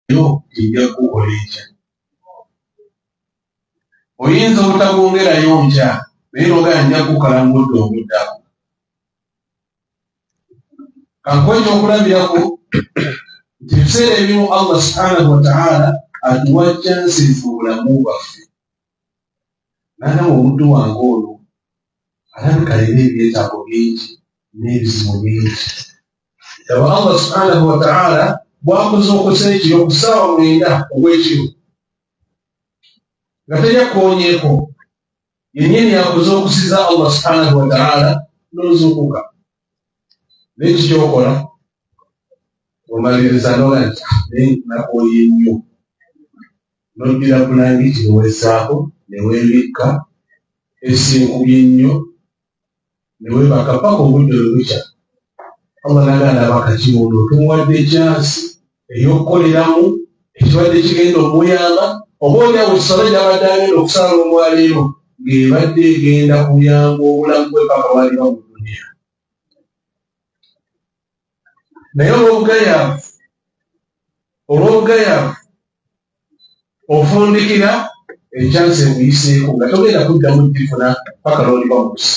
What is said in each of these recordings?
yo ejja kukola ekya. Oyinza obutabwongerayo nkya naye nogaa nja kukalangudde obuddako. Kankuwa ekyokulabirako nti ebiseera ebimu Allah subhanahu wa ta'ala atuwa chances mu bulamu bwaffe. Naagamba omuddu wange ono alabika alina ebyetaago bingi n'ebizibu bingi. Aba Allah subhanahu wa ta'ala bw'akuzookose ekiro ku ssaawa 9 ogw'ekiro nga teyakoonyeeko, yennyini yakuzookusiza Allah subhanahu wa ta'ala n'ozuukuka. Naye kikyokola omaliriza noga nti nakooye nnyo, n'oddira bulangiti neweessaako neweebikka, esinkubye nnyo neweebaka paka obudde olukya. Allah naganda abakakimundo tumuwadde chansi ey'okukoleramu ekibadde kigenda omuyamba, oba olyawo essala gy'abadde agenda okusala omwaleero ng'ebadde egenda kuyamba obulamu bwe paka waliba mu duniya. Naye olw'obugayaavu ofundikira ekyansi ekuyiseeko nga togenda kuddamu gifuna paka lw'oliba mu kusi.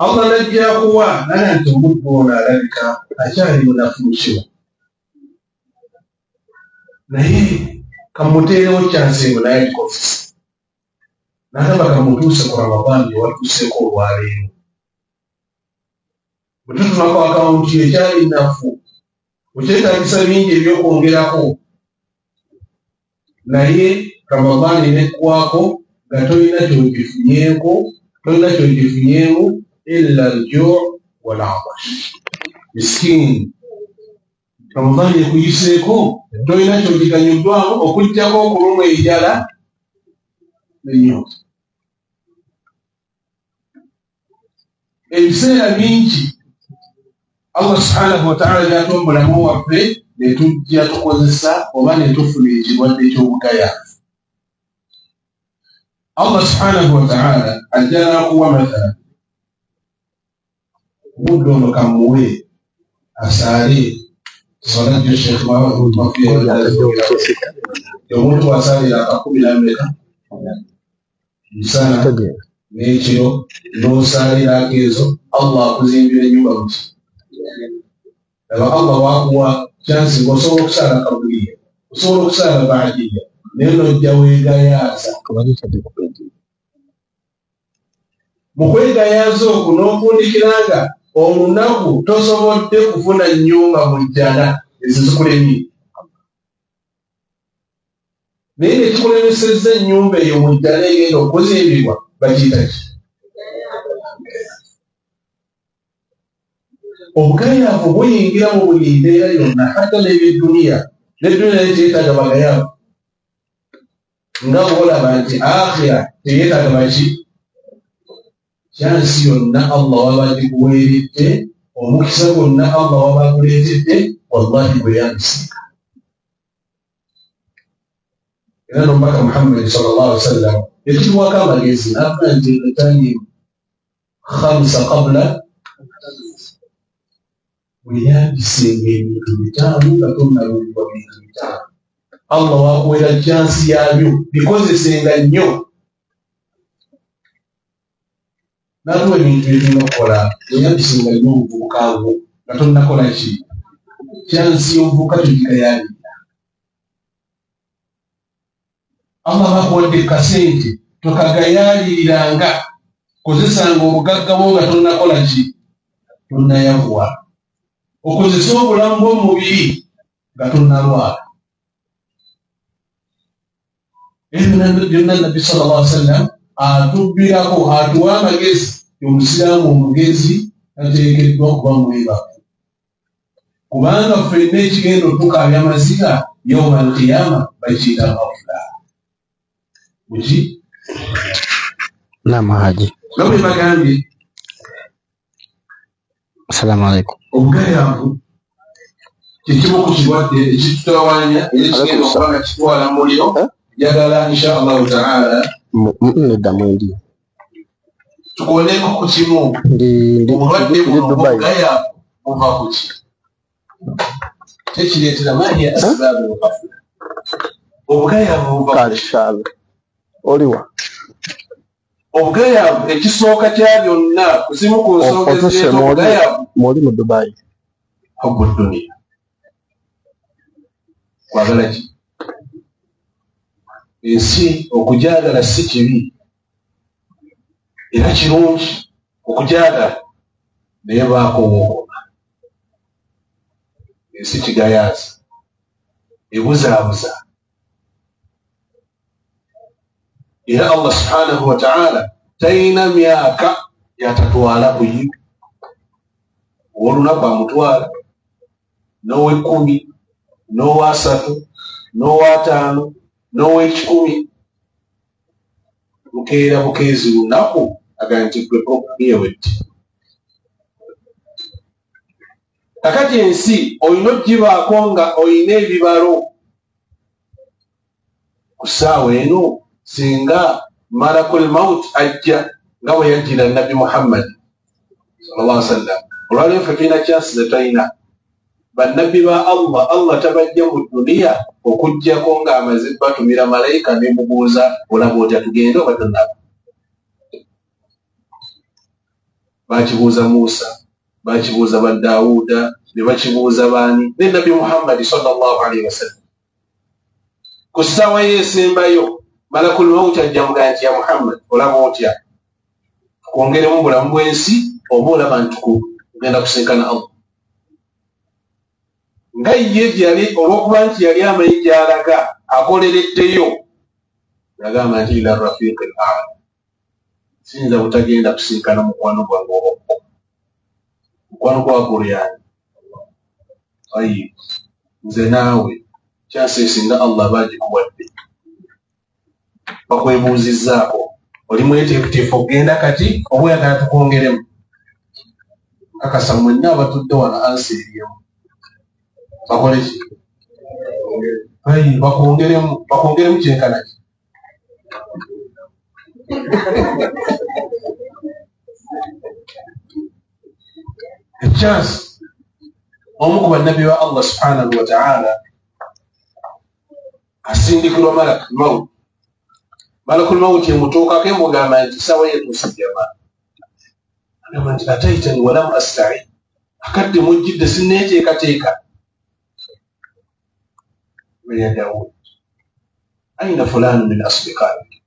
Allah najja kuwa naye nti omuddu ono alabika akyali munafu mukiro, naye kamuteerewo kyansi eno naye agikozesa. N'agamba kamutuuse ku Ramadani watuuseeko olwaleero. Bwe tutunako akawunti ekyali nafu okyetaagisa bingi ebyokwongerako, naye Ramadani neggwako nga tolina kyogifunyeemu illa al-ju' wal-'atash. Miskini Ramadani ekuyiseeko tolina kyogiganyuddwamu okuggyako okulumwa enjala n'ennyonta. Ebiseera bingi Allah subhanahu wa ta'ala gy'atuwa omulamu waffe ne tujja tukozesa oba ne tufuna ekirwadde ky'obugayaavu. Allah subhanahu wa ta'ala ajja n'akuwa mathala, omuddu ono kamuwe asaale salatu Sheikh Muhammad omuntu bw'asaalira akakumi n'ameka misana n'ekiro n'osaalirako ezo, Allah akuzimbira ennyumba muki. Aba Allah waakuwa chansi ng'osobola okusaala kabuliya, osobola okusaala baadiya, naye n'ojja weegayaaza. Mu kwegayaaza okwo n'ofundikira nga olunaku tosobodde kufuna nnyumba mu jjana ezizikulemye, naye nekikulemesezza ennyumba eyo mu jjana egenda okuzimbibwa bakiyita ki? Obugayaavu buyingira mu buli mbeera yonna, hatta n'ebyeduniya. N'edduniya naye teyeetaaga bagayaavu, nga bw'olaba nti akhira teyeetaaga baki. Chansi yonna Allah waba agikuweeredde, omukisa gwonna Allah waba aguleetedde, wallahi gwe yamusinga. Era n'omubaka Muhammad sallallahu alaihi wasallam yakituwako amagezi n'avuga nti etanimu khamsa qabla weyandisenga ebintu 5 nga tonnalulibwa bintu 5. Allah wakuwera chansi yabyo bikozesenga nnyo. N'atuwa ebintu byetulina okukola weyandisenga nnyo omuvubuka wo nga tonnakola ki. Chansi y'omuvubuka tugigayaalira. Allah bakuwadde kasente tokagayaaliranga, kozesanga obugagga bwo nga tonnakola ki, tonnayavuwa. Okozesa obulamu bw'omubiri nga tonnalwala. Ebyo byonna Nabbi sallallahu alaihi wasallam atubbirako, atuwa amagezi. Omusiraamu omugezi ateekeddwa okuba mwebafu, kubanga ffenna ekigenda otukaabya amaziga yawma al-qiyama bakiyita ghafula. Muki? Naam Haji. Nabwe bagambye Assalamu alaikum. Obugayaavu kyekimu ku kirwadde ekitutawaanya era kigenda okuba nga kitwala mu muliro. Njagala insha Allahu ta'ala neddamu ndi tukoleko ku kimu. Obulwadde buno obugayaavu buva ku ki? tekireetera mahi asbaabu lghafula obugayaavu kashabe oliwa obugayaavu ekisooka kya byonna kuzimu ku nsonga ezireeta obugayaavu muli mu Dubai hubbu dunia kwagala ki ensi okujaagala si kibi era kirungi okujaagala naye baako wookoma ensi kigayaaza ebuzaabuza era Allah subhanahu wa ta'ala talina myaka yatatwala kuyiwa olunaku amutwala n'ow'ekkumi n'ow'asatu n'ow'ataano n'ow'ekikumi bukeera bukeezi lunaku agamba nti gwe programu yewetti kakati ensi olina ogibaako nga olina ebibalo ku ssaawa eno singa malakul maut ajja nga bwe yajjira nabbi Muhammad sallallahu alaihi wasallam olwaleero ffe tulina kyansize talina bannabbi ba Allah tabajja mu duniya okujjako ng'amaze batumira malayika nemubuuza olaba otya tugende oba tonnaba bakibuuza Musa bakibuuza ba Daawuda ne bakibuuza baani ne nabbi Muhammad sallallahu alaihi wasallam ku ssaawa yeesembayo malakul mawuti ajja mugamba nti ya Muhammad olaba otya tukwongeremu bulamu bw'ensi oba olaba nti tugenda kusinkana Allah nga ye gyali olw'okuba nti yali amanyi gy'alaga akolereddeyo nagamba nti ila rafiqi al-a'la siyinza butagenda kusinkana mukwano gwange obokko mukwano gwagolo yani ayi nze naawe kyansi singa Allah baagikuwadde bakwebuuzizzaako oli mweteefuteefu okugenda kati oba oyagala tukwongeremu kakasa mwenna abatudde wano ansi eriyemu bakole ki bakwongeremu kyenkana ki ekyansi omu ku bannabbi ba Allah subhanahu wa ta'ala asindikirwa malakul mawuti emutuukako emugamba nti sawa yetuusijjama agamba nti ataitani walam asta'i akadde mujjidde sinneeteekateeka ya Daawud aina fulani min asdiqaik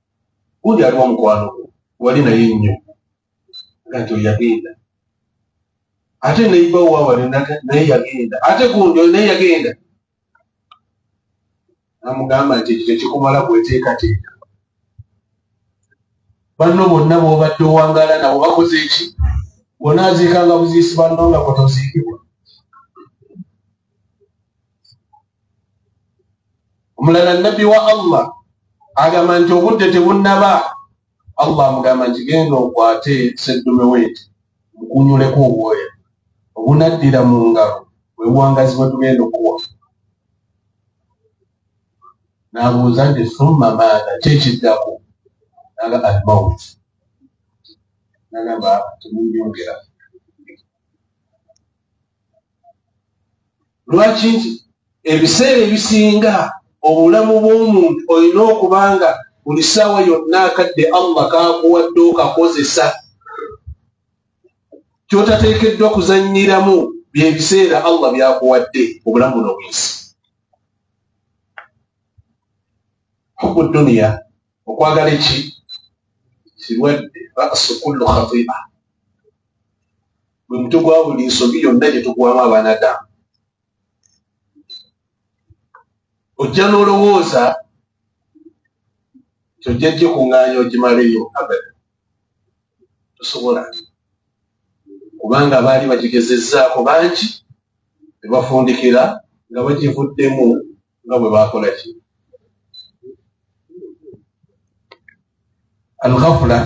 gundi aliwo mukwano wali naye nnyo nga nti oyagenda ate neiba wawali naye yagenda ate gundi oli naye yagenda namugamba nti ekyo tekikumala bweteekateeka banno bonna bw'obadde owangala nabo bakoze eki bw'onaaziikanga buziisi banno nga kotoziikibwa omulala nabbi wa Allah agamba nti obudde tebunnaba Allah amugamba nti genda okwate seddume weeti mukunyuleko obwoya obunaddira mu ngalo bwe buwangazi bwe tugenda okuwa n'abuuza nti summa maada kyekiddako naga al-maut nagamba temunyongera lwaki nti ebiseera ebisinga obulamu bw'omuntu olina okubanga buli ssaawa yonna akadde Allah kaakuwadde okakozesa kyotateekeddwa kuzannyiramu byebiseera Allah byakuwadde obulamu buno bw'ensi hubbu dunia okwagala eki kirwadde ra'su kullu khati'a bwe mutwe gwa buli nsobi yonna gye tugwamu abanadamu ojja n'olowooza tojja gye kuŋŋaanya ogimaleyo abada tosobola kubanga baali bagigezezzaako bangi ne bafundikira nga bagivuddemu nga bwe baakola ki al-ghafula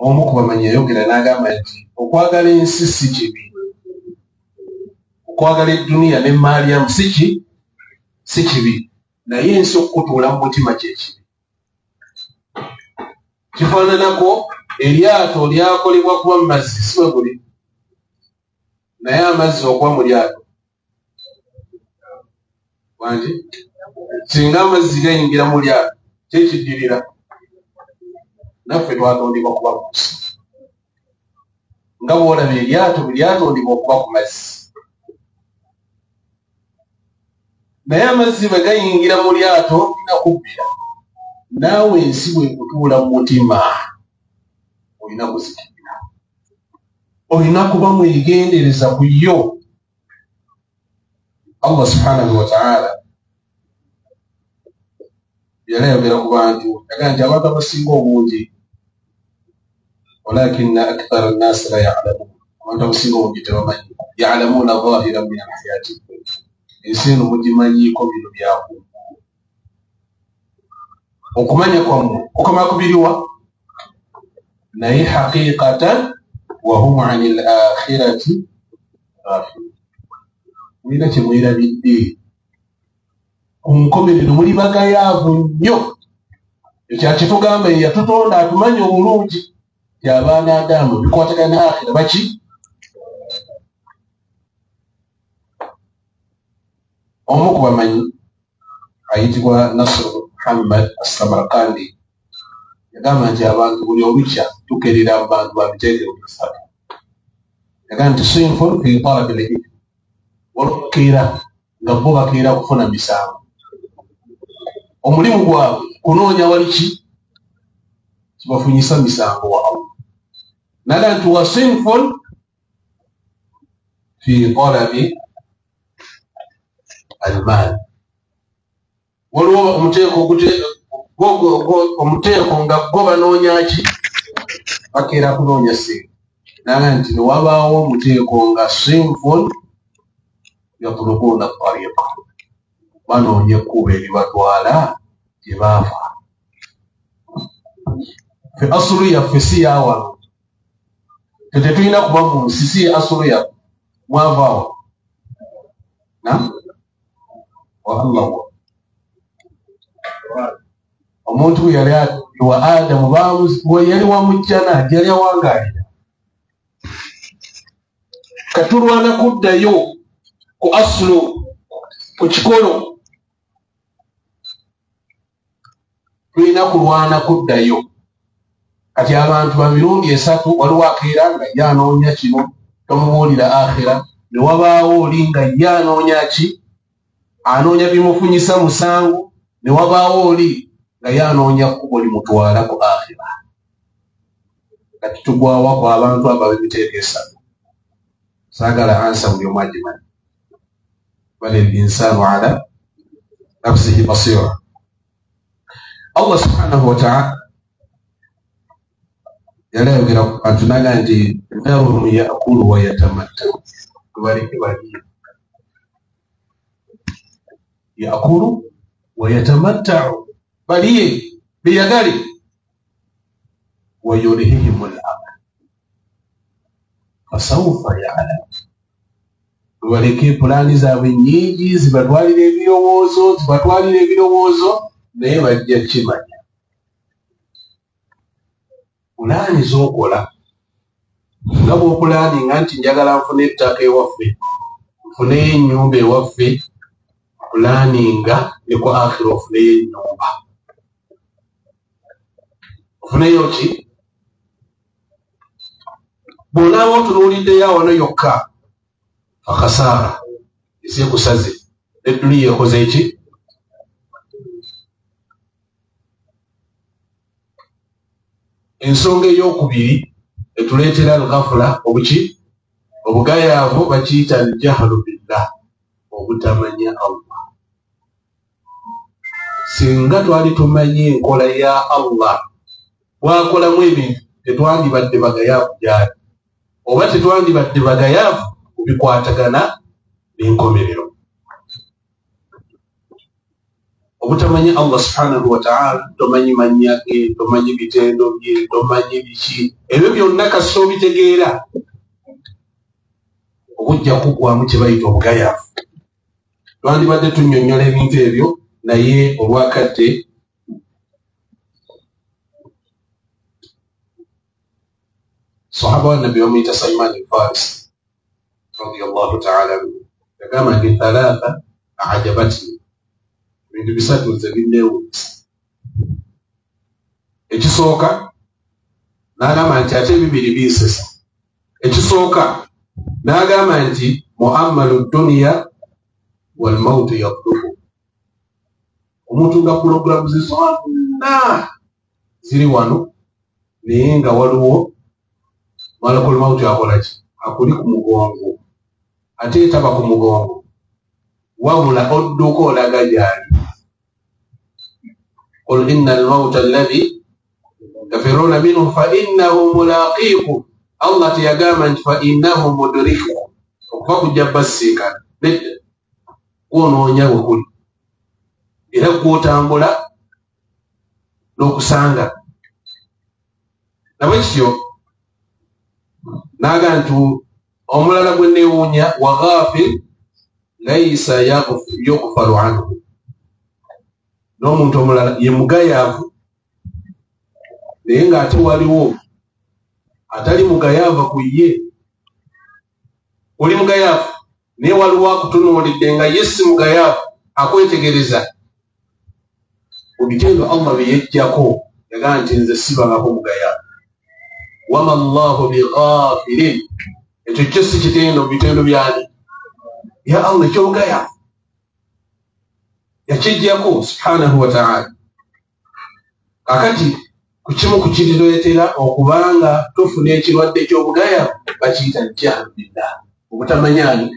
omu ku bamanyi yayogera n'agamba nti okwagala ensi si kibi okwagala edduniya ne maaliyamu si kibi naye ensi okukutuula mu mutima kyekibi kifaananako eryato lyakolebwa kuba mu mazzi si bwe guli naye amazzi okuba mu lyato wange singa amazzi gayingira mu lyato kyekiddirira naffe twatondebwa kuba ku nsi nga bw'olaba eryato lyatondebwa okuba ku mazzi naye amazzi bwe gayingira mu lyato olina kubbira naawe ensi bwekutuula mu mutima olina kuzikirira olina kuba mwegendereza ku yo. Allah subhanahu wa ta'ala yalayogera ku bantu yagaa nti abantu abasinga obungi walakinna akthara nnasi la ya'lamun, abantu abasinga obungi tebamanyi ya'lamuna zahiran min alhayati ensi eno mugimanyiiko bino byaku okumanya kwammwe kukamala kubiriwa naye haqiqatan wa hum ani al-akhirati ghafilun. Mulina kye mwerabidde ku nkomerero muli bagayaavu nnyo. Ekyakitugamba ye yatutonda atumanye obulungi ti abaana Adamu bikwatagana akhira baki omu ku bamanyi ayitibwa Nasr Muhammad as-Samarkandi yagamba nti abantu buli olukya tukerera mu bantu babiteekero bisatu. Yagamba nti sinful fi talabi al-ilm, walimukeera nga bo bakeera kufuna misango. Omulimu gwabwe kunoonya wali ki kibafunyisa misango wa Allah. Naga nti wa sinful fi talabi al-mal, waliwo omuteeko nga go banoonya ki bakeera kunoonya sente. Naga nti newabaawo omuteeko nga sinful yatlubuna tariqa, banoonya ekkubo eribatwala gye baafa. Fe asulu yaffe si yawano, tetulina kuba mu nsi si asulu yaffe mwavaawo Allah. Omuntu bwe yali wa Adamu bwe yali wamujjana yali awangaalira. Katulwana kuddayo ku asulu ku kikolo, tulina kulwana kuddayo. Kati abantu ba mirundi esatu waliwo akeera nga ye anoonya kino tomubuulira akhira, ne wabaawo oli nga ye anoonya ki anoonya bimufunyisa musango, ne wabaawo oli nga ye anoonya kkubo limutwala ku akhira. Kati tugwawa ku abantu abo ab'emiteeko esatu. Saagala ansa buli omu agimanyi. Bal al-insanu ala nafsihi basira. Allah subhanahu wa ta'ala yali ayogera ku bantu naga nti dharuhum ya'kulu wa yatamatta'u, tubaleke baliye ya'kulu wa yatamatta'u, baliye biyagale wa yulhihim al-amal fasawfa ya'lam. Tubaleke pulaani zaabwe nnyingi zibatwalira ebirowoozo naye bajja kimanya. Pulaani z'okola nga bw'opulaaninga nti njagala nfune ettaka ewaffe, nfuneyo ennyumba ewaffe, pulaaninga ne ku akhira ofuneyo ennyumba. Ofuneyo ki? Bw'onaaba otunuuliddeyo awano yokka akasaara eseekusaze edduniya ekoze eki? Ensonga ey'okubiri etuleetera al-ghafla obuki obugayaavu bakiyita al-jahlu billah, obutamanya Allah. Singa twali tumanye enkola ya Allah bw'akolamu ebintu tetwandibadde bagayaavu gyali, oba tetwandibadde bagayaavu kubikwatagana n'enkomerero. Obutamanya Allah subhanahu wa ta'ala, tomanyi mannya ge, tomanyi bitendo bye, tomanyi biki, ebyo byonna kasita obitegeera obujja kugwamu kye bayita obugayaavu. Twandibadde tunnyonnyola ebintu ebyo naye olwakadde sahaba wa nabbi omuyita Salman al-Farisi radiyallahu ta'ala anhu yagamba nti thalatha ajabatni, ebintu bisatu nze binneewuunyisa. Ekisooka n'agamba nti ate bibiri binsesa. Ekisooka n'agamba nti muammalu dunya wal mautu yaqduhu. Omuntu nga pulogulaamu ze zonna ziri wano naye nga waliwo malakul mautu akola ki? Akuli ku mugongo. Ate taba ku mugongo wabula odduka olaga gyali. Qul inna al-mauta alladhi tafiruna minhu fa innahu mulaqikum. Allah tiyagamba nti fa innahu mudrikukum. Okuva kujja basiikana nedda kwonoonya we kuli era kwotambula n'okusanga. Nabwe kityo naga nti omulala gwe neewuunya wa ghafil laysa yughfaru anhu. N'omuntu omulala ye mugayaavu naye ng'ate waliwo atali mugayaavu ku ye. Oli mugayaavu naye waliwo akutunuulidde nga ye si mugayaavu akwetegereza. Mu bitendo Allah bye yeggyako yagamba nti nze sibangako mugayaavu. Wama Allahu bighafilin. Ekyo kyo si kitendo mu bitendo byani ya Allah ekyobugayaavu yakiggyako subhanahu wa ta'ala. Kakati ku kimu ku kirireetera okubanga tufuna ekirwadde ky'obugayaavu bakiyita jahlu billah, obutamanyani.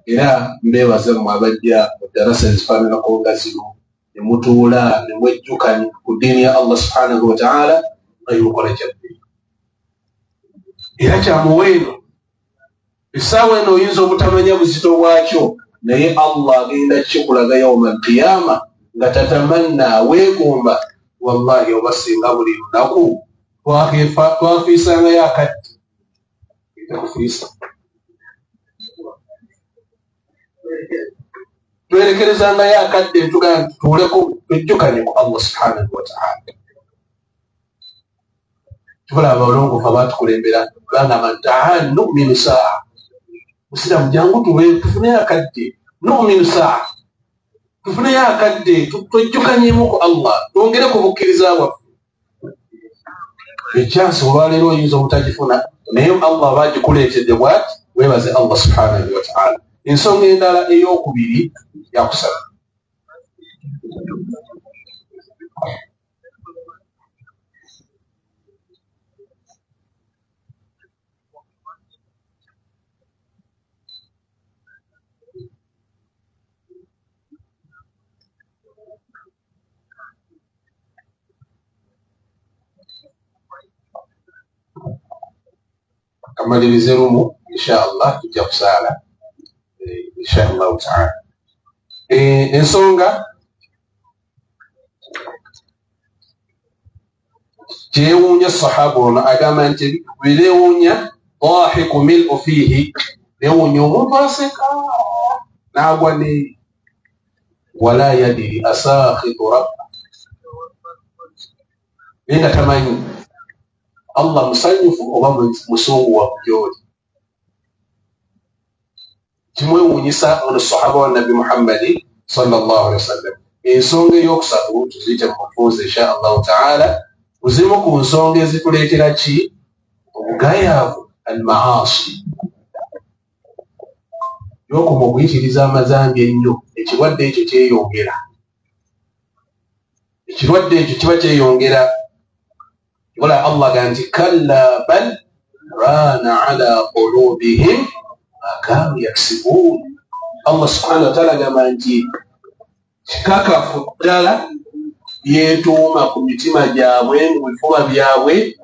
Era mbeebaza mmwe abajja mu darasa ezifaananako nga zino ne mutuula ne mwejjukanya ku ddiini ya Allah subhanahu wa ta'ala nga y'omukola gyabbe. Era kyamuweeno essaawa eno oyinza obutamanya buzito bwakyo naye Allah agenda kikulaga yawma al-qiyama nga tatamanna weegomba. Wallahi oba singa buli lunaku twafiisangayo akadde etakufiisa. Twerekerezangayo akadde ntugamba tutuuleko twejjukanye ku Allah subhanahu wa ta'ala. Tubala abalongoofu abaatukulembera bagamba ta'al nu'minu saa. Musiraamu jangu tufuneyo akadde, nu'minu saa, tufuneyo akadde twejjukanyemu ku Allah, twongere ku bukkiriza bwaffe. Ekyansi olwaleero oyinza obutagifuna naye Allah aba agikuleetedde bw'ati, weebaze Allah subhanahu wa ta'ala. Ensonga endala ey'okubiri yakusaba. Kamalirize rumu inshallah tujja kusaala inshallah ta'ala. Ensonga kyewuunya sahaba ono agamba nti bireewuunya dahiku mil'u fiihi, neewuunya omuntu aseka n'agwa ne wala yadiri asakhitu rabba, naye nga tamanyi Allah musanyufu oba musungu wa kugyoli. Kimwewuunyisa ono sahaba wa Nabi Muhammadi sallallahu alaihi wasallam. Ensonga ey'okusatu tuziyite mu kufuuza insha Allah ta'ala. Uzimu ku nsonga ezituleetera ki? Obugayaavu, al-maasi. Y'okoma okuyitiriza amazambi ennyo, ekirwadde ekyo kyeyongera. Ekirwadde ekyo kiba kyeyongera. Wala Allah ganti kalla bal rana ala qulubihim ma kanu yaksibun. Allah subhanahu wa ta'ala gamba nti kikakafu ddala yeetuuma ku mitima gyabwe, mu bifuba byabwe,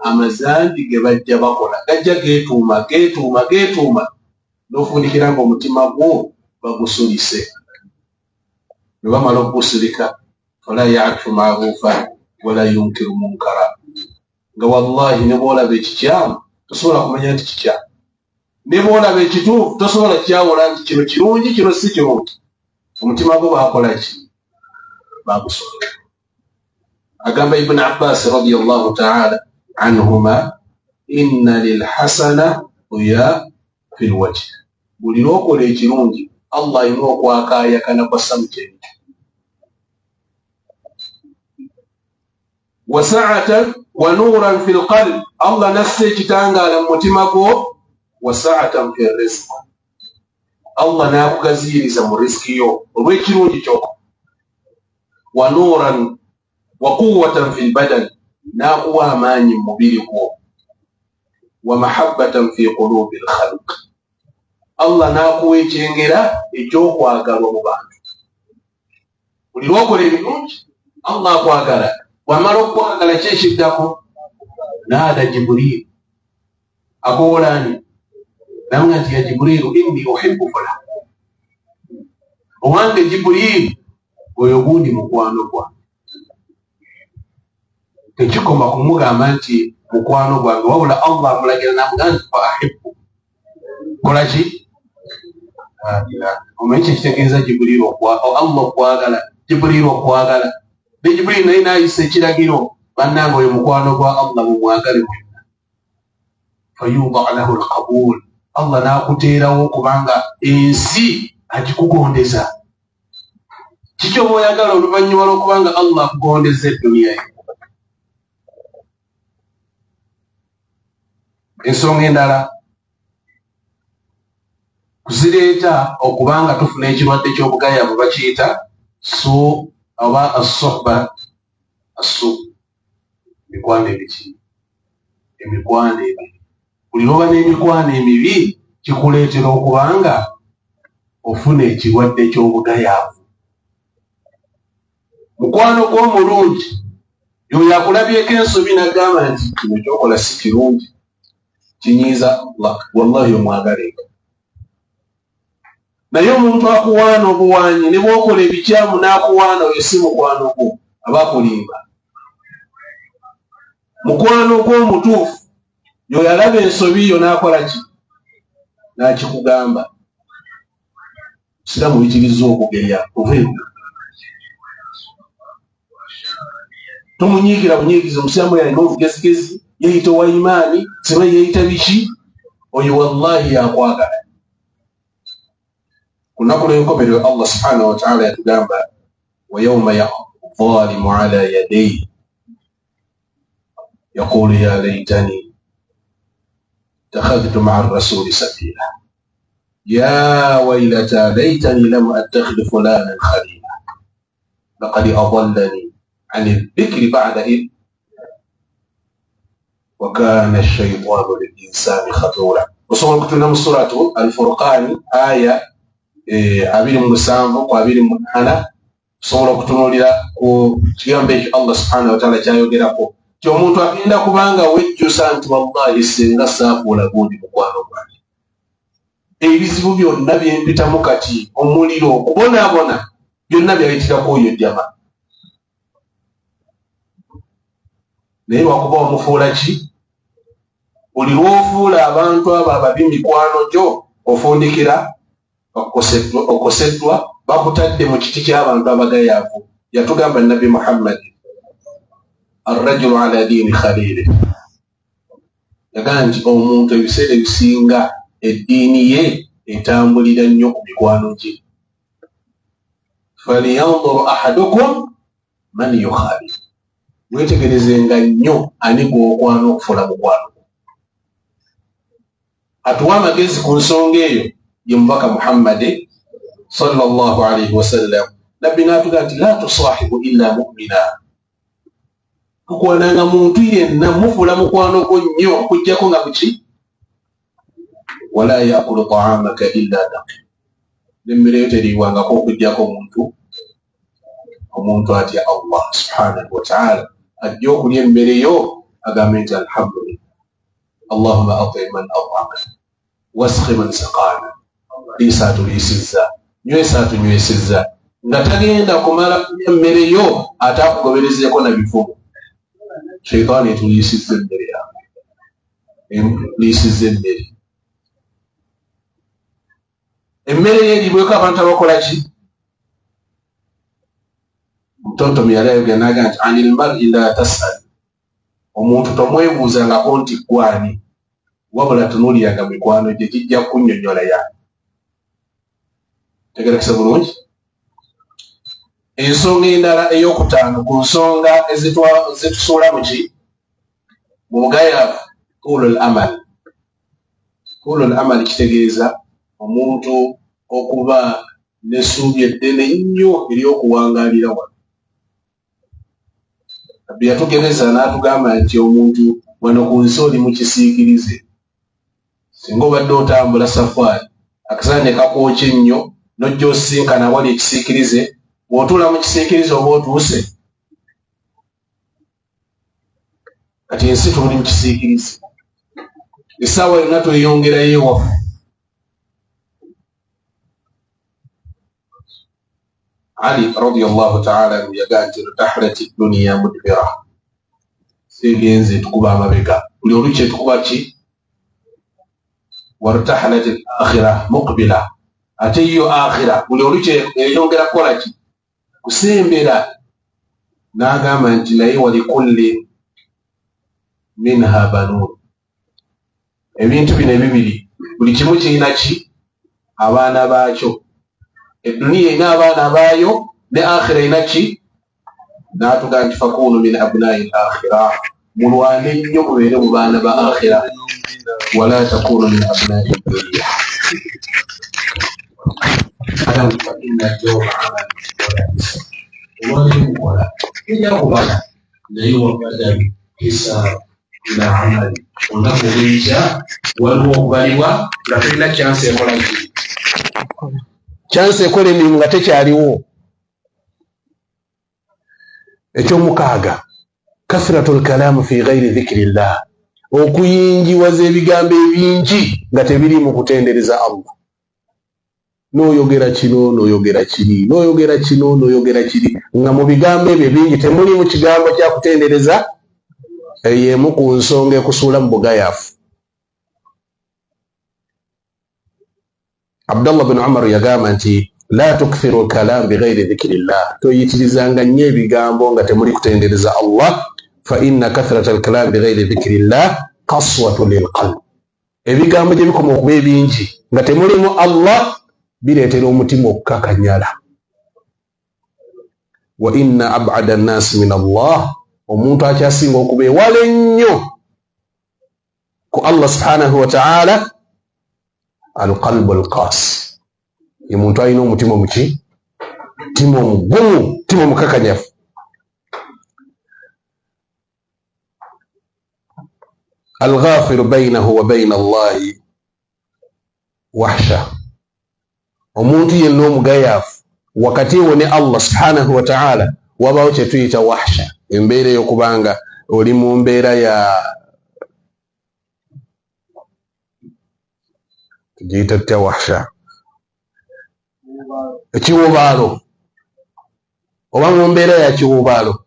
amazambi ge bajja bakola gajja geetuuma n'ofundikira nga omutima gwo bagusulise. Bwe bamala okugusulika fala ya'rifu ma'rufan wala yunkiru munkara. Nga wallahi ne bw'olaba ekikyamu tosobola kumanya nti kikyamu, ne bw'olaba ekituufu tosobola kyawula nti kino kirungi kino si kirungi. Omutima gwo baakola ki? Bagusolera. Agamba Ibn Abbas radiyallahu ta'ala anhuma, inna lilhasana ya fil wajh. Buli lw'okola ekirungi Allah alina okwakaayakana kwa samuteni. وسعة ونورا في القلب الله نسي كتانغا لمتمكو وسعة في الرزق الله ناكو كزيريزا مرزقيو وبيكيرونجي توكو ونورا وقوة في البدن ناكو أماني مبيركو ومحبة في قلوب الخلق الله ناكو يجينغرا يجوكو أغارو مبانو ولوكو لبنونج الله أكو أغارا ومالوكو أغارا شيشي داكو نادى جبريل أقولاني نمغت يا جبريل إني أحب فلان وانك جبريل ويقولي مقوانو بوا تجيكو مكموغا مانتي مقوانو بوا وولا الله ملاجل نمغان فأحبه كولاشي ومن يشتكينزا جبريل وقوا الله وقواغالا جبريل وقواغالا دي جبريل نينا يسيكيدا كيرو بانانغو يمقوانو بوا الله ممواغالي فيوضع له القبول الله nakuterawo kubanga ensi akikugondeza kikyo boyagala oluvannyuma lw'okubanga Allah akugondeza eddunya ye. Ensonga endala kuzireeta okubanga tufuna ekirwadde ky'obugayaavu bakiyita su oba assohba assu mikwano ebiki emikwano ebibi. Buli lwoba n'emikwano emibi kikuleetera okubanga ofuna ekirwadde ky'obugayaavu. Mukwano gw'omulungi yoyo akulabyeko ensobi n'agamba nti kino kyokola si kirungi kinyiiza Allah, wallahi omwagalenga. Naye omuntu akuwaana obuwaanyi ne bw'okola ebikyamu n'akuwaana oyo si mukwano gwo, aba akulimba. Mukwano gw'omutuufu yoyo alaba ensobi yo n'akola ki n'akikugamba. Sira muyitiriza okugeya ovenga tomunyiigira bunyiigizi omusiramu yalina obugezigezi yeeyita owa imaani siba yeeyita biki oyo wallahi yakwagala. Ku nnaku lw'enkomerero Allah subhanahu wa ta'ala yatugamba wa yawma yadh-dhalimu ala yadayhi yaqulu ya laytani اتخذت مع الرسول سبيلا يا ويلتى ليتني لم أتخذ فلانا خليلا لقد أضلني عن الذكر بعد إذ وكان الشيطان للإنسان خذولا. وصول كتنا من سورة الفرقان آية عبير مسامو وعبير منحنى صول كتنا للا وكيام الله سبحانه وتعالى جايو جراكو omuntu agenda kubanga wejjusa nti wallahi singa saafuula gundi mukwano gwange. Ebizibu byonna byempitamu kati omuliro okubonaabona byonna byayitirako oyo jjama. Naye lwakuba omufuula ki? Buli lw'ofuula abantu abo ababi mikwano gyo ofundikira okoseddwa bakutadde mu kiti ky'abantu abagayaavu. Yatugamba Nabi Muhammad الرجل على دين خليله yaganti omuntu ebiseera ebisinga eddiini ye etambulira nnyo ku mikwano gye. falyanzur ahadukum man yukhalil mwetegerezenga nnyo ani gw'okwana okufula mukwano. Atuwa amagezi ku nsonga eyo ye mubaka Muhammad sallallahu alaihi wasallam. Nabbi n'atuga nti la tusahibu illa mu'mina tukwananga muntu yenna mufula mukwano gwo nnyo okuggyako nga buki wala yakulu ta'amaka illa taqi nemmere yo teriibwangako okuggyako omuntu atya Allah subhanahu wa ta'ala ajja okulya emmere yo agambe nti alhamdulillah allahumma ati man at'amana wasqi man saqana liisa atuliisizza nywesa atunywesezza nga tagenda kumala kulya emmere yo ate akugoberezeeko na bifumu. Shaitani etuliisizza emmere yawe liisizza emmere. Emmere yeeriibweko abantu abakola ki? Mutontomi yali ayogera n'agamba nti anil mar'i la tas'al. Omuntu tomwebuuzangako nti gwani wabula tunuuliranga mikwano gye kijja kunnyonnyola yani. Tegerekese bulungi? ensonga endala ey'okutaano ku nsonga ezitusuula mu bugayaavu tulul amal kitegeeza omuntu okuba n'essuubi eddene nnyo ery'okuwangaalira wano. Rabbi yatugemeza n'atugamba nti omuntu wano ku nsi oli mu kisiikirize. Singa obadde otambula safaari akasaana ne kakwokya ennyo n'ojja osisinkana wali ekisiikirize, bw'otuula mu kisiikirize oba otuuse. Kati ensi tuli mu kisiikirize, essaawa yonna tweyongerayo ewaffe. Ali radiyallahu ta'ala anhu yagaa nti irtahalat ad-dunya mudbira, segenze tukuba amabega. Buli oluki etukuba ki? Wartahalat al-akhirah muqbila, ate yo akhira buli oluki eyongera kukola ki? Kusembera. N'agamba nti naye walikulli minha banun, ebintu bino ebibiri buli kimu kirina ki? Abaana baakyo. Edduniya erina abaana baayo ne akhira erina ki? N'atugaa nti fakunu min abnai al-akhira, mulwane nnyo mubeere mu baana ba akhira, wala takunu min abnai ad-dunya. Alam fa inna al-yawma amal wala yukola ija kubala naye wabadali hisaab ila amali. Olunaku olw'enkya waliwo okubalibwa nga tulina chance ekola ki? Chance ekola emirimu nga tekyaliwo. Ekyomukaaga kasratul kalaamu fi ghairi dhikrillah, okuyingiwaza ebigambo ebingi nga tebiri mu kutendereza Allah. N'oyogera kino n'oyogera kiri, n'oyogera kino n'oyogera kiri, nga mu bigambo ebyo bingi temuli mu kigambo kya kutendereza ey'emu ku nsonga ekusuula mu bugayaavu. Abdullah bin Umar yagamba nti la tukthiru al-kalam bighayri dhikrillah, toyitirizanga nnyo ebigambo nga temuli kutendereza Allah. Fa inna kathrata al-kalam bighayri dhikrillah qaswatu lilqalb, ebigambo gye bikoma okuba ebingi nga temulimu Allah bireetera omutima okukakanyala. Wa inna ab'ada an-nas min Allah, omuntu akyasinga okuba ewala ennyo ku Allah subhanahu wa ta'ala al-qalbu al-qasi, ye muntu alina omutima omuki? Mutima omugumu, mutima omukakanyafu. Al-ghafiru baynahu wa bayna Allahi wahsha, omuntu yenna omugayaafu wakati wo ne Allah subhanahu wa ta'ala wabawo kye tuyita wahsha, embeera ey'okubanga oli mu mbeera ya tugiyita tutya wahsha, ekiwubaalo, oba mu mbeera ya kiwubaalo.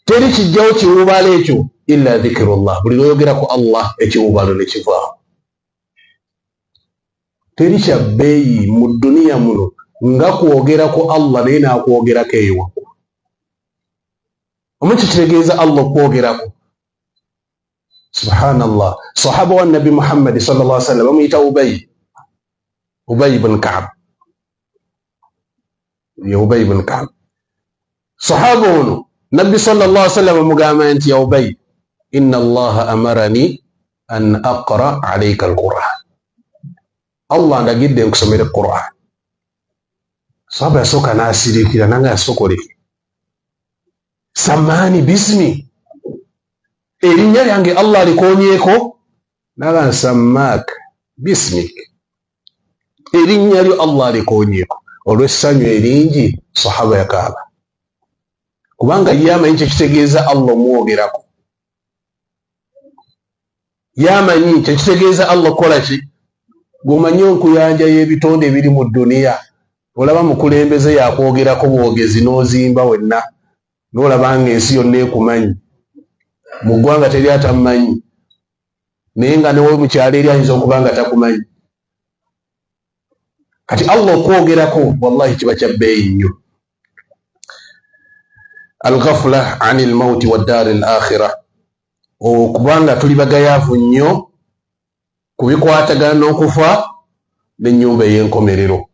Teri kijjawo kiwubaalo ekyo illa dhikrullah, buli lw'oyogera ku Allah ekiwubaalo ne kivaawo. Teri kya bbeeyi mu dduniya muno nga kwogera ku Allah naye n'akwogerako eyo. Omuntu kitegeeza Allah okwogerako. Subhanallah, sahaba wa Nabi Muhammad sallallahu alaihi wasallam bamuyita Ubay ibn Ka'b. Ye Ubay ibn Ka'b, sahaba ono Nabi sallallahu alaihi wasallam amugamba nti ya Ubay, inna Allah amarani an aqra alayka al-Qur'an, Allah ndagidde nkusomere Qur'an. Sahaba yasooka n'asiriikira nange yasokoleke. Samani bismi, erinnya lyange Allah likoonyeeko? Naga sammak bismik, erinnya lyo Allah likoonyeeko. Olw'essanyu eringi sahaba yakaaba, kubanga ye amanyi kye kitegeeza Allah omwogerako, ye amanyi kye kitegeeza Allah okukola ki? Gwomanyi enkuyanja y'ebitonde ebiri mu dduniya, olaba mukulembeze yakwogerako bwogezi n'ozimba wenna, n'olaba ng'ensi yonna ekumanyi, mu ggwanga teri atamumanyi, naye nga newe mu kyalo eri ayinza okuba nga takumanyi. Kati Allah okwogerako wallahi kiba kya bbeeyi nnyo. Al-ghafla ani al-mawti wa ddari al-akhira, okubanga tuli bagayaavu nnyo ku bikwatagana n'okufa n'ennyumba ey'enkomerero.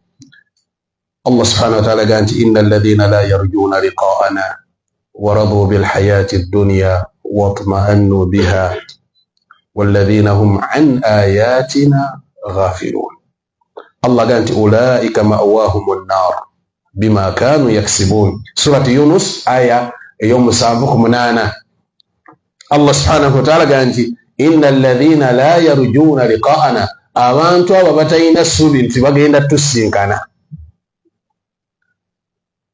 الله سبحانه وتعالى قال إن الذين لا يرجون لقاءنا ورضوا بالحياة الدنيا واطمأنوا بها والذين هم عن آياتنا غافلون. الله قال أولئك مأواهم النار بما كانوا يكسبون. سورة يونس آية يوم سابق منانا. الله سبحانه وتعالى قال إن الذين لا يرجون لقاءنا abantu ababatayina ssuubi nti bagenda tusinkana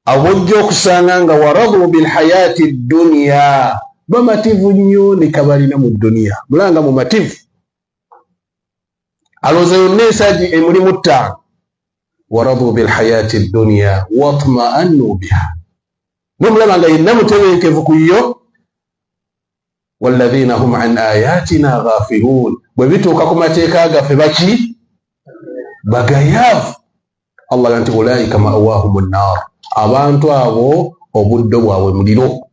abojja okusanga nga waradu bilhayati dunya bamativu nnyo ne kabalina mu duniya mulanga mu mativu alooza yonna ensaji emulimu ttaano waradu bilhayati dunya watma'annu biha nomulaba nga yenna mutebenkevu ku yo walladhina hum an ayatina ghafilun bwe bituuka ku mateeka gaffe baki bagayavu. Allah ganti ulaika ma'wahumun nar abantu abo obuddo bwabwe muliro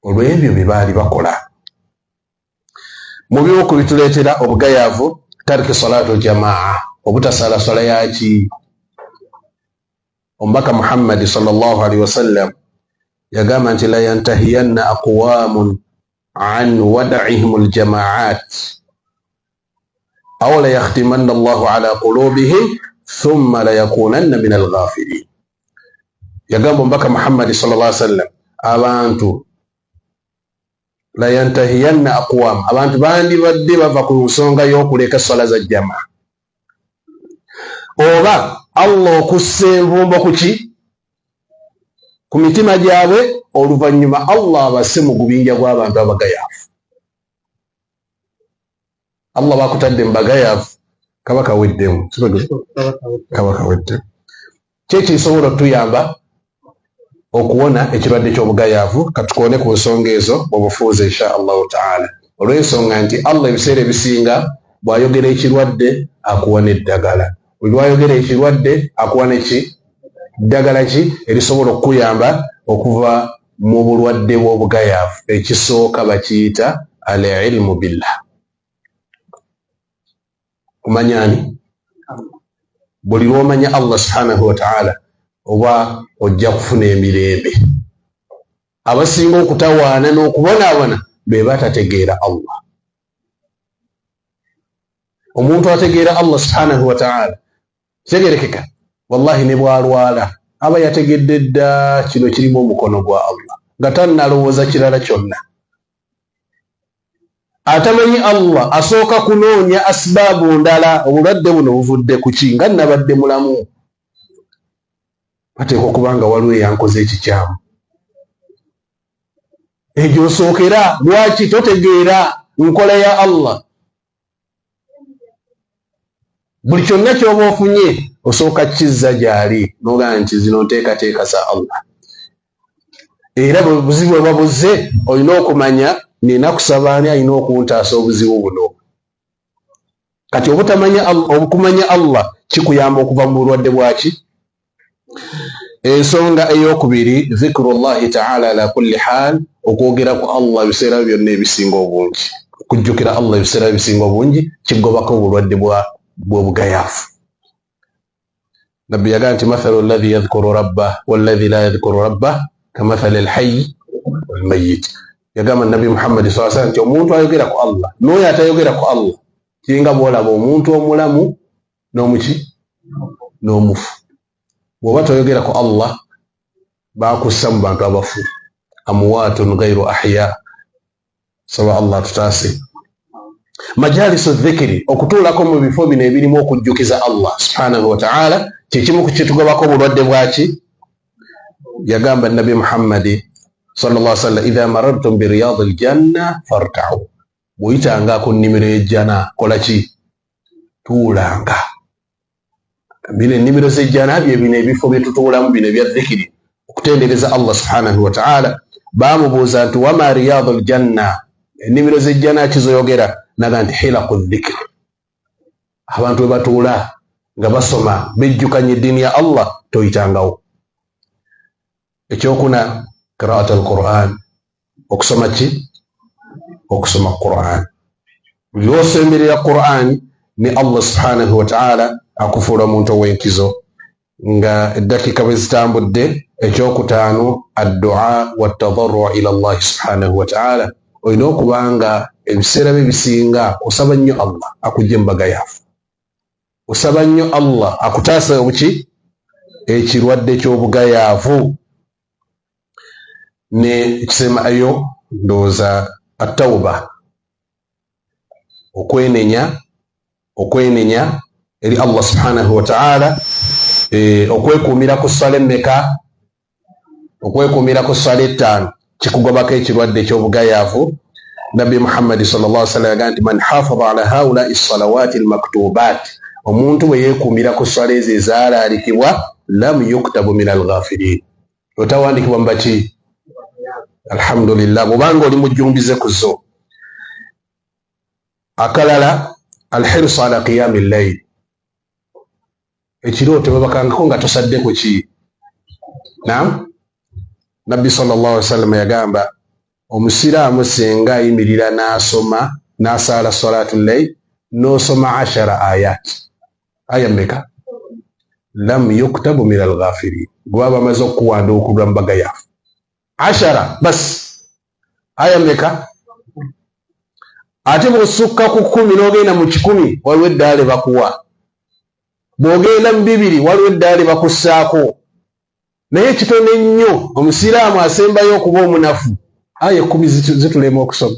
olw'ebyo bye baali bakola. Mu bimu ku bituleetera obugayavu tariki salatu jamaa obutasala swala yaki. Omubaka Muhammad sallallahu alaihi wasallam yagamba nti la yantahiyanna aqwamun عن ودعهم الجماعات أو ليختمن الله على قلوبهم ثم ليكونن من الغافلين. يقام بك محمد صلى الله عليه وسلم أبانتو لا ينتهين أقوام أبانتو باندي بدي بفاكو سونغا يوكوليك الصلاة الجماعة oba Allah okussa envumbo kuki ku mitima gyabwe oluvannyuma Allah abasse mu gubinja gw'abantu abagayavu. Allah bakutadde mu bagayavu kabaka weddemu kabaka weddemu kyekisobola otuyamba okuwona ekirwadde ky'obugayavu katukoone ku nsonga ezo bwebufuuza insha Allahu taala olw'ensonga nti Allah ebiseera ebisinga bw'ayogera ekirwadde akuwa n'eddagala bwe bw'ayogera ekirwadde akuwa neki ddagala ki erisobola okukuyamba okuva mu bulwadde bw'obugayavu. Ekisooka bakiyita al-ilmu billah. Kumanyani buli lw'omanya Allah subhanahu wa ta'ala oba ojja kufuna emirembe. Abasinga okutawaana n'okubonaabona be batategeera Allah. Omuntu ategeera Allah subhanahu wa ta'ala kitegerekeka wallahi ne bwalwala aba yategedde dda kino kirimu omukono gwa Allah nga tannalowooza kirala kyonna. Atamanyi Allah asooka kunoonya asibaabu ndala obulwadde buno buvudde ku ki nga nabadde mulamu ateeka okuba nga waliwo eyankoze ekikyamu egyo osookera lwaki totegeera nkola ya Allah. Buli kyonna ky'oba ofunye osooka kizza gy'ali n'ogamba nti zino nteekateeka za Allah. Era bwe buzibu bwe buzze olina okumanya nina kusaba ani alina okuntaasa obuzibu buno. Kati okumanya Allah kikuyamba okuva mu bulwadde bwaki. Ensonga ey'okubiri dhikrullahi ta'ala ala kulli haal okwogera ku Allah ebiseera byonna ebisinga obungi. Okujjukira Allah ebiseera ebisinga obungi kigobako obulwadde bw'obugayavu. Nabbi yagamba nti mathalu alladhi yadhkuru rabbah walladhi la yadhkuru rabbah kamathali alhayy walmayyit. Yagamba Nabbi Muhammad sallallahu alaihi wasallam nti omuntu ayogera ku Allah n'oyo atayogera ku Allah kiringa bw'olaba omuntu omulamu n'omufu. Bw'oba toyogera ku Allah baakussa mu bantu abafu amwaatun ghayru ahya. Saba Allah tutaase. Majalisu dhikri okutuulako mu bifo bino ebirimu okujjukiza Allah subhanahu wa ta'ala kyekimu ku kitugobako obulwadde bwaki. Yagamba Nabbi Muhammad sallallahu alaihi wasallam idha marartum bi riyadil janna farta'u. Buyitanga ku nnimiro y'ejjana kola ki? Tuulanga. Bino ennimiro z'ejjana bino ebifo bye tutuulamu bino ebya dhikri okutendereza Allah subhanahu wa ta'ala. Baamubuuza nti wama riyadul janna ennimiro z'ejjana kizoyogera naga nti hilaqu dhikr. Abantu bwe batuula nga basoma bejjukanya eddiini ya Allah toyitangawo. Ekyokuna qiraat al-Qur'an okusoma ki? Okusoma Qur'an. Bw'osemberera Qur'an ne Allah subhanahu wa ta'ala akufuula omuntu ow'enkizo nga eddakika bwe zitambudde. Ekyokutaano addua wattadarru ila Allah subhanahu wa ta'ala. Olina okubanga ebiseera bye bisinga osaba nnyo Allah akujja embaga yaafu, osaba nnyo Allah akutaasa obuki ekirwadde ky'obugayaavu. Ne ekisemayo ndowooza attawba, okwenenya eri Allah subhanahu wa ta'ala, okwekuumira ku ssala emmeka, okwekuumira ku ssala 5 kikugobako ekirwadde eky'obugayaavu. Nabbi Muhammad sallallahu alaihi wasallam yagamba nti man hafadha ala haula'i salawati almaktubat, omuntu bwe yeekuumira ku ssala ezo ezaalaalikibwa, lam yuktabu min alghafirin, otawandikibwa mbaki. Alhamdulillah, bwobanga oli mujjumbize ku zo. Akalala alhirsu ala qiyami llayl, ekirooto babakangako nga tosadde ku ki. Naam, Nabbi sallallahu alaihi wasallam yagamba omusiraamu singa ayimirira n'asoma n'asaala salatul layl n'osoma 10 ayat, aya mmeka? Lam yuktabu min alghafirin, bwaba amaze okuwanduukulwa mbaga yaafu 10 bas, aya mmeka? Ate bw'osukka ku 10 n'ogenda mu 10 waliwo eddaala bakuwa, bw'ogenda mu 2 waliwo eddaala bakussaako. Naye kitone nnyo omusiraamu asembayo okuba omunafu, aya 10 zitulema okusoma.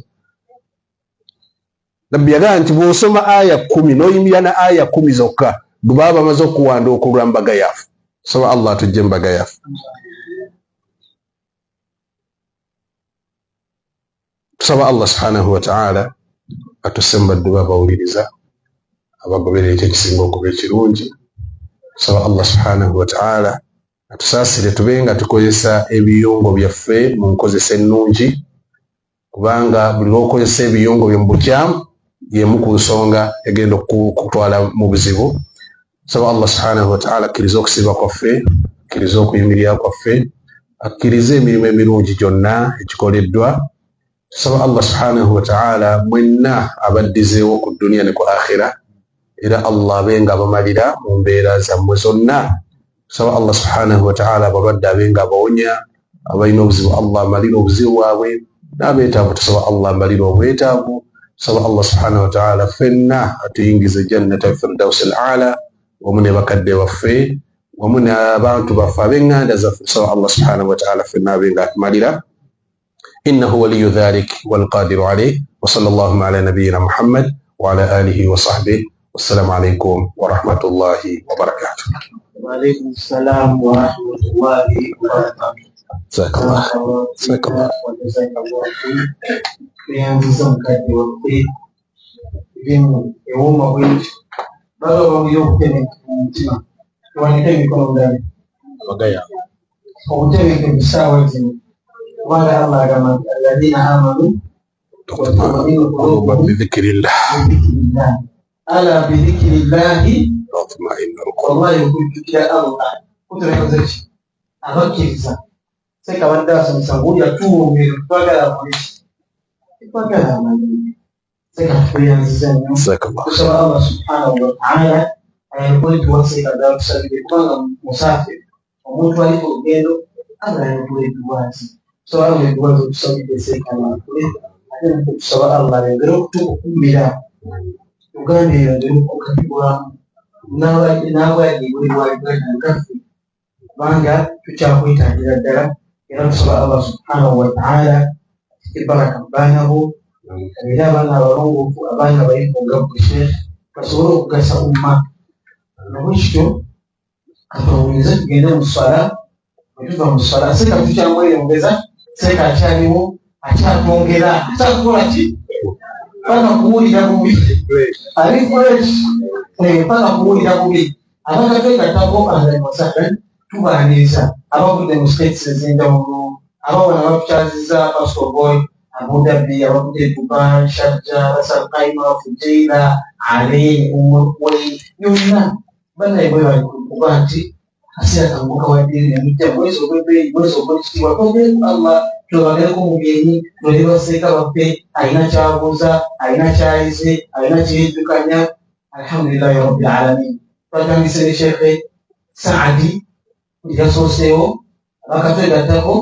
Nabbi yagamba nti bw'osoma aya 10 n'oyimirira na aya 10 zokka, bw'aba amaze okuwanduukulwa mbaga yaafu. Tusaba Allah tujje mbaga yaafu. Tusaba Allah subhanahu wa ta'ala atusemba dduba abawuliriza, abagoberera ekisinga okuba ekirungi. Tusaba Allah subhanahu wa ta'ala atusaasire tube nga tukozesa ebiyungo byaffe mu nkozesa ennungi, kubanga buli lw'okozesa ebiyungo byo mu bukyamu y'emu ku nsonga egenda okutwala mu buzibu. Tusaba Allah subhanahu wa ta'ala akkirize okusiba kwaffe, akkirize okuyimirira kwaffe, akkirize emirimu emirungi gyonna egikoleddwa. Tusaba Allah subhanahu wa ta'ala mwenna abaddizeewo ku dunia ne ku akhira, era Allah abenga abamalira mu mbeera zammwe zonna. Tusaba Allah subhanahu wa ta'ala abalwadde abenga abawonya, abalina obuzibu Allah amalira obuzibu bwabwe, n'abeetaavu tusaba Allah amalira obwetaavu. Tusaba Allah subhanahu wa ta'ala ffenna atuyingize jannata firdausi al-aala, wamu ne bakadde baffe, wamu n'abantu baffe ab'eŋŋanda zaffe. Tusaba Allah subhanahu wa ta'ala ffenna abenga atumalira. إنه ولي ذلك والقادر عليه. وصلى الله على نبينا محمد وعلى آله وصحبه، والسلام عليكم ورحمة الله وبركاته. وعليكم السلام ورحمة الله وبركاته. جزاك الله جزاك الله وجزاك الله خير. Kuyanguza mkate wa kweli elimu euma wetu bado wamuyokene kumutima tuwanike mikono ndani abagaya uteweke bisawa zino wala Allah kama alladhina amanu bidhikrillah ala bidhikrillah tatma'innul qulub. wallahi kutukia Allah kuturekozechi abakiriza seka wanda samsanguya tu mpaka la polisi mpaka la mali seka kuyanzizana kusema Allah subhanahu wa ta'ala ayakuli tuwasika dawa kusabili kwa musafiri omuntu ali ku rugendo Allah ayakuli tuwasi so Allah ayakuli kusabili seka na kule ate kusaba Allah ayakuli tukumbira ugande yandiro kukatibwa nawe yibuli wali kafi banga tukyakwitangira ddala era tusaba Allah subhanahu wa ta'ala ibaraka banahu era abaana abalongofu abaana bayifunga ku sheikh basobole okugasa umma nabwekityo katowulize tugende mu ssala bwetuva mu ssala seka tukyamweyongeza seka akyaliwo akyatwongera akyakukola ki paka kuwulira bubi ali fresh paka kuwulira bubi abakatwegatako andamasaka tubaaniriza abavudde mu states ez'enjawulo abawona batukyaziza Pastor Boy Abu Dhabi abavudde Dubai Sharjah Basakaima Fujairah Ali Umurwei yonna banaye bwe bali kuba nti asiyatambuka wadiri nemujja mwezi ogw'ebbeeyi mwezi ogw'ekitiibwa twogere Allah tubagereko mu byenyi twere baseeka baffe alina kyabuuza alina kyayize alina kyeyejjukanya alhamdulillahi rabbil alamin twatandise ne shekhe Saadi yasoseewo bakatwegattako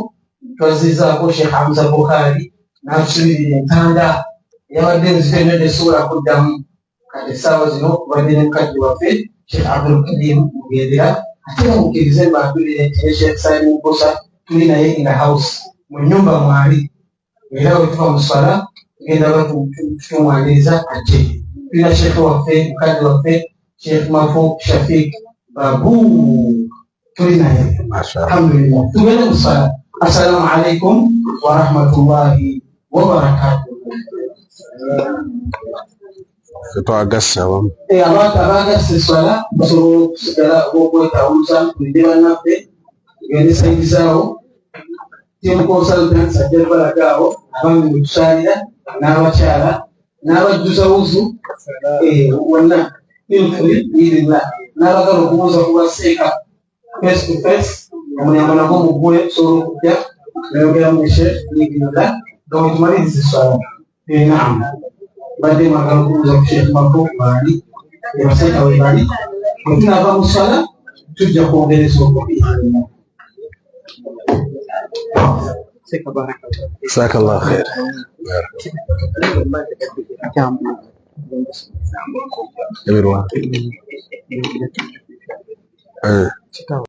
twazizaako Sheikh Hamza Bukhari n'atusubirira entanda yabadde nzitendedde sobola kuddamu kati essaawa zino kubadde ne mukadde waffe Sheikh Abdul Kadim Mugendera ate bamukkirize mbagulire nti ne Sheikh Salim Mukosa tuli naye in the house mu nnyumba mwali era bwe tuva mu swala tugenda batumwaniriza ate tulina Sheikh waffe mukadde waffe Sheikh Mafu Shafiq Babu tuli naye alhamdulillah tugende mu swala. Assalamu alaikum wa rahmatullahi wa barakatuh. Twagassa wamu. Abagassa swala basobola okusigala okwetawuza tulinde bannaffe tugende sayidizaawo team consultants ajja balagaawo abaami mu tusaalira n'abakyala n'abajjuza wuzu wonna infuli biirinna n'abagala okubuuza ku baseeka face to face omunyama nagwo muggule tusobola okujja nayogera mu Sheikh biirinna nga wetumaliriza esswala. Naam badde mwagala okubuuza ku Sheikh Mafu baali abaseeka we bali bwe tunaava mu swala tujja kwongereza okubiirinna. جزاك الله خير. جميل.